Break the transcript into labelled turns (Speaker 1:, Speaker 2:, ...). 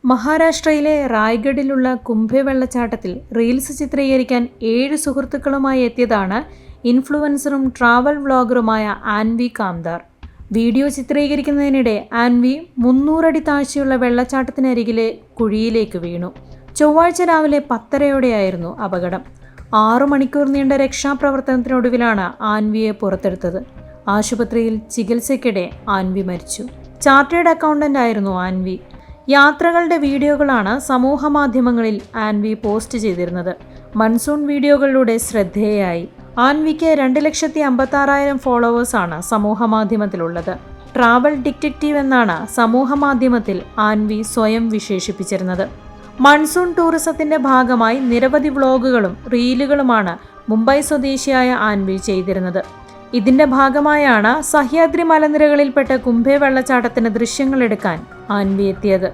Speaker 1: മഹാരാഷ്ട്രയിലെ റായ്ഗഡിലുള്ള കുംഭെ വെള്ളച്ചാട്ടത്തിൽ റീൽസ് ചിത്രീകരിക്കാൻ 7 സുഹൃത്തുക്കളുമായി എത്തിയതാണ് ഇൻഫ്ലുവൻസറും ട്രാവൽ വ്ളോഗറുമായ ആൻവി കാംദാർ. വീഡിയോ ചിത്രീകരിക്കുന്നതിനിടെ ആൻവി 300 അടി താഴ്ചയുള്ള വെള്ളച്ചാട്ടത്തിനരികിലെ കുഴിയിലേക്ക് വീണു. ചൊവ്വാഴ്ച രാവിലെ 10:30യോടെയായിരുന്നു അപകടം. 6 മണിക്കൂർ നീണ്ട രക്ഷാപ്രവർത്തനത്തിനൊടുവിലാണ് ആൻവിയെ പുറത്തെടുത്തത്. ആശുപത്രിയിൽ ചികിത്സയ്ക്കിടെ ആൻവി മരിച്ചു. ചാർട്ടേഡ് അക്കൗണ്ടന്റ് ആയിരുന്നു ആൻവി. യാത്രകളുടെ വീഡിയോകളാണ് സമൂഹമാധ്യമങ്ങളിൽ ആൻവി പോസ്റ്റ് ചെയ്തിരുന്നത്. മൺസൂൺ വീഡിയോകളിലൂടെ ശ്രദ്ധേയയായി. ആൻവിക്ക് 2,56,000 ഫോളോവേഴ്സാണ് സമൂഹമാധ്യമത്തിലുള്ളത്. ട്രാവൽ ഡിറ്റക്റ്റീവ് എന്നാണ് സമൂഹമാധ്യമത്തിൽ ആൻവി സ്വയം വിശേഷിപ്പിച്ചിരുന്നത്. മൺസൂൺ ടൂറിസത്തിന്റെ ഭാഗമായി നിരവധി വ്ളോഗുകളും റീലുകളുമാണ് മുംബൈ സ്വദേശിയായ ആൻവി ചെയ്തിരുന്നത്. ഇതിന്റെ ഭാഗമായാണ് സഹ്യാദ്രി മലനിരകളിൽപ്പെട്ട കുംഭെ വെള്ളച്ചാട്ടത്തിന് ദൃശ്യങ്ങളെടുക്കാൻ ആൻവി എത്തിയത്.